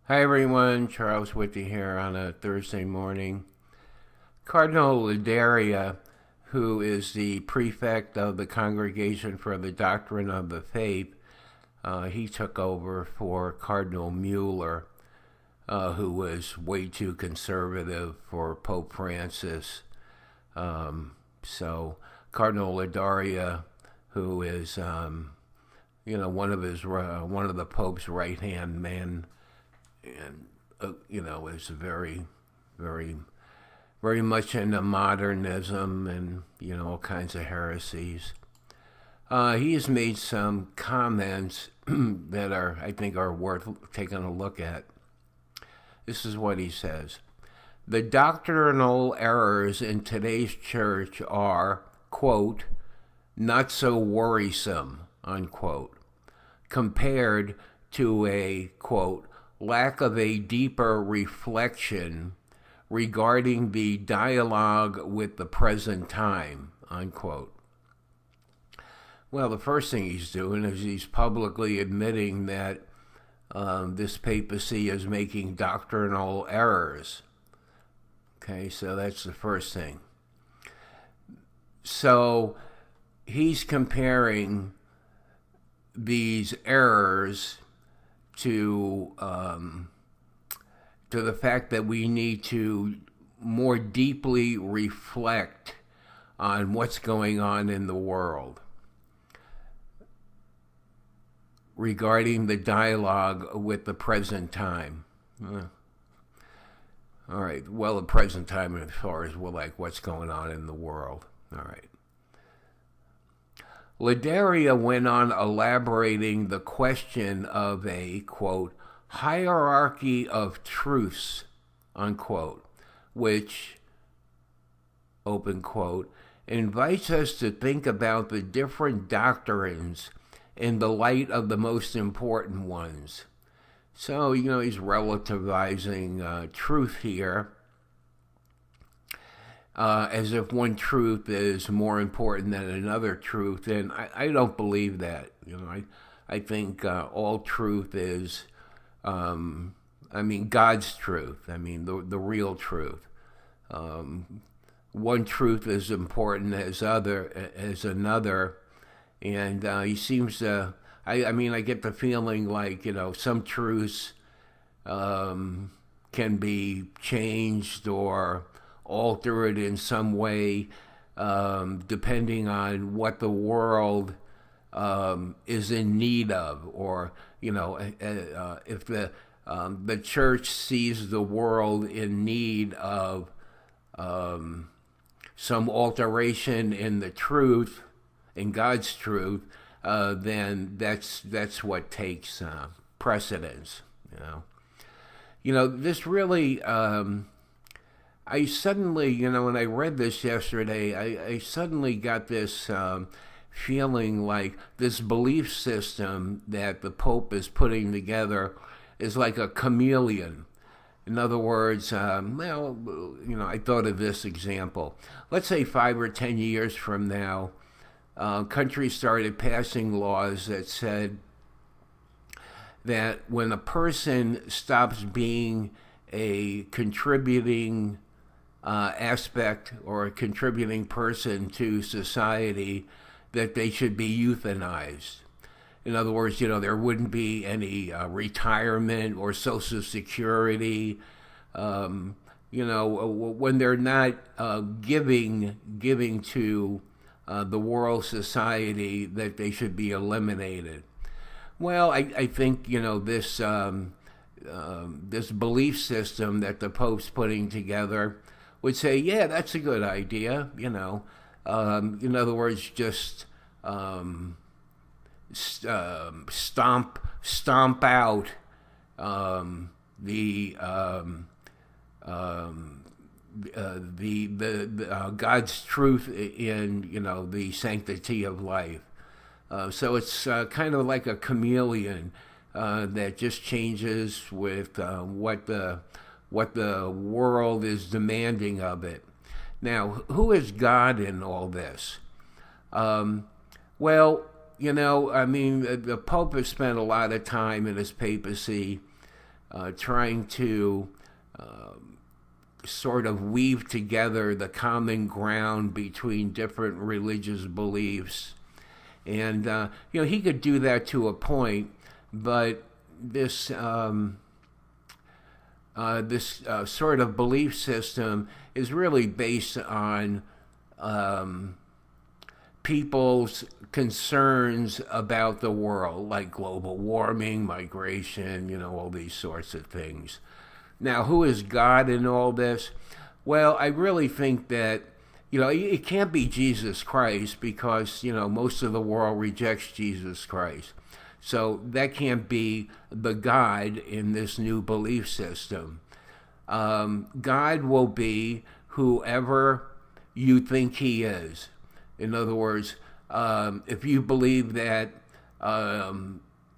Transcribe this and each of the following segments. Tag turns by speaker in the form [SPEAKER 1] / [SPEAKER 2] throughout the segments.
[SPEAKER 1] Hi everyone, Charles Whitty here on a Thursday morning. Cardinal Ladaria, who is the prefect of the Congregation for the Doctrine of the Faith, he took over for Cardinal Mueller, who was way too conservative for Pope Francis. So Cardinal Ladaria, who is one of the Pope's right-hand men, and is very, very, very much into modernism and all kinds of heresies. He has made some comments that I think are worth taking a look at. This is what he says: "The doctrinal errors in today's church are, quote, not so worrisome, unquote, compared to a, quote, lack of a deeper reflection regarding the dialogue with the present time," unquote. Well, the first thing he's doing is he's publicly admitting that this papacy is making doctrinal errors. Okay, so that's the first thing. So he's comparing these errors to the fact that we need to more deeply reflect on what's going on in the world regarding the dialogue with the present time. All right, well, the present time as far as what's going on in the world. All right. Ladaria went on elaborating the question of a, quote, hierarchy of truths, unquote, which, open quote, invites us to think about the different doctrines in the light of the most important ones. So, he's relativizing truth here, as if one truth is more important than another truth, and I don't believe that. I think all truth is, God's truth. The real truth. One truth is important as another, and he seems to. I get the feeling like some truths can be changed or altered in some way, depending on what the world is in need of, or if the church sees the world in need of some alteration in the truth, in God's truth, then that's what takes precedence. This really. I suddenly, when I read this yesterday, I suddenly got this feeling like this belief system that the Pope is putting together is like a chameleon. In other words, I thought of this example. Let's say 5 or 10 years from now, countries started passing laws that said that when a person stops being a contributing aspect or a contributing person to society, that they should be euthanized. In other words, there wouldn't be any retirement or Social Security. When they're not giving to the world society, that they should be eliminated. Well, I think this belief system that the Pope's putting together would say, yeah, that's a good idea. In other words, just stomp out the God's truth in the sanctity of life. So it's kind of like a chameleon that just changes with what the world is demanding of it. Now, who is God in all this? The Pope has spent a lot of time in his papacy trying to sort of weave together the common ground between different religious beliefs. And, he could do that to a point, but this sort of belief system is really based on people's concerns about the world, like global warming, migration, all these sorts of things. Now, who is God in all this? Well, I really think that, it can't be Jesus Christ because, most of the world rejects Jesus Christ. So that can't be the God in this new belief system. God will be whoever you think he is. In other words, if you believe that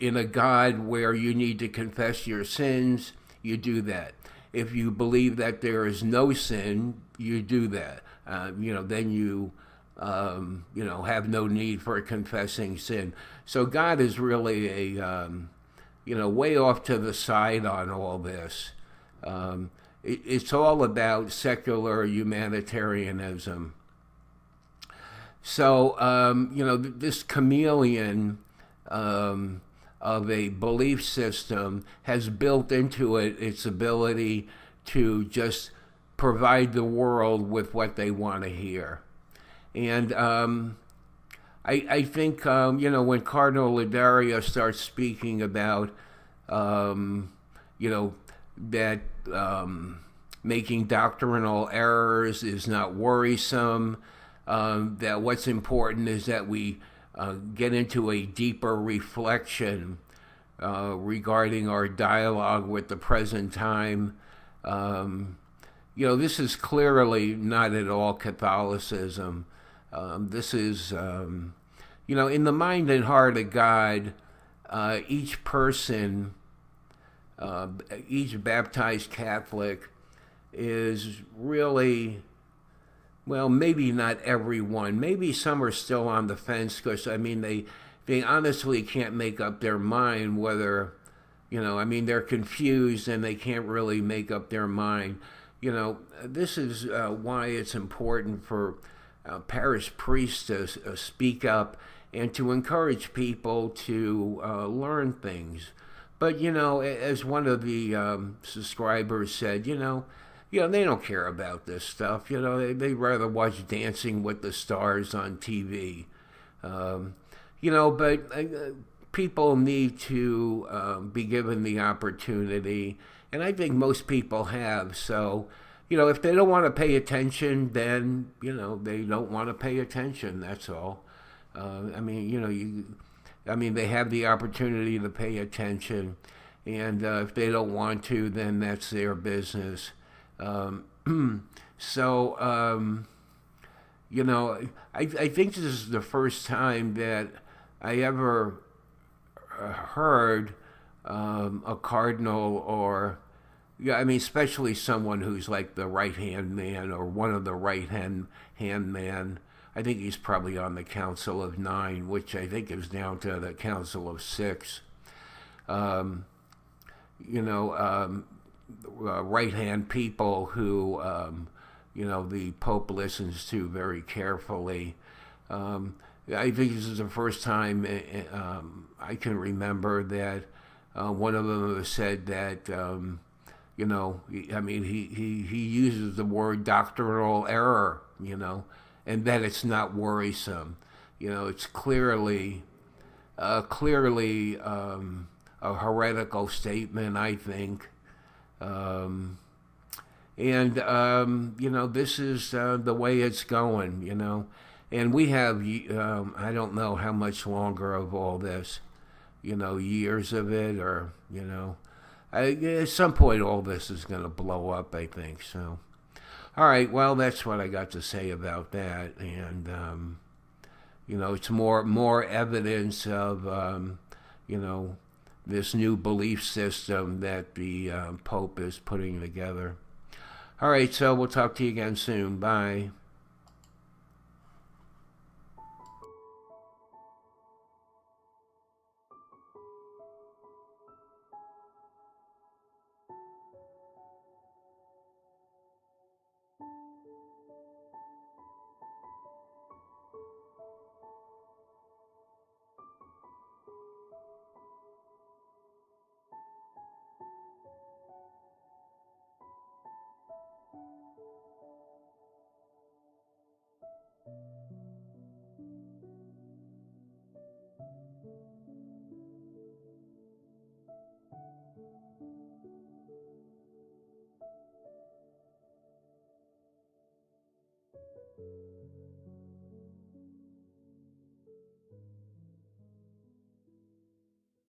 [SPEAKER 1] in a God where you need to confess your sins, you do that. If you believe that there is no sin, you do that. Then you, have no need for confessing sin. So God is really a, way off to the side on all this. It's all about secular humanitarianism. So, this chameleon of a belief system has built into it its ability to just provide the world with what they want to hear. And I think, when Cardinal Ladaria starts speaking about, that making doctrinal errors is not worrisome, that what's important is that we get into a deeper reflection regarding our dialogue with the present time. This is clearly not at all Catholicism. This is, in the mind and heart of God, each person, each baptized Catholic is really, well, maybe not everyone. Maybe some are still on the fence because, they honestly can't make up their mind whether, they're confused and they can't really make up their mind. This is why it's important for parish priests to speak up and to encourage people to learn things. But, as one of the subscribers said, they don't care about this stuff. They'd rather watch Dancing with the Stars on TV. But people need to be given the opportunity, and I think most people have. So, if they don't want to pay attention, then, they don't want to pay attention. That's all. They have the opportunity to pay attention, and if they don't want to, then that's their business. I think this is the first time that I ever heard a cardinal or, especially someone who's like the right-hand man or one of the right-hand man. I think he's probably on the Council of 9, which I think is down to the Council of 6. Right-hand people who, the Pope listens to very carefully. I think this is the first time I can remember that one of them has said that, he uses the word doctrinal error, and that it's not worrisome. It's clearly a heretical statement, I think. This is the way it's going, And we have, I don't know how much longer of all this, years of it, or, at some point all this is going to blow up, I think. So, all right, well, that's what I got to say about that. And, it's more evidence of, this new belief system that the Pope is putting together. All right, so we'll talk to you again soon. Bye.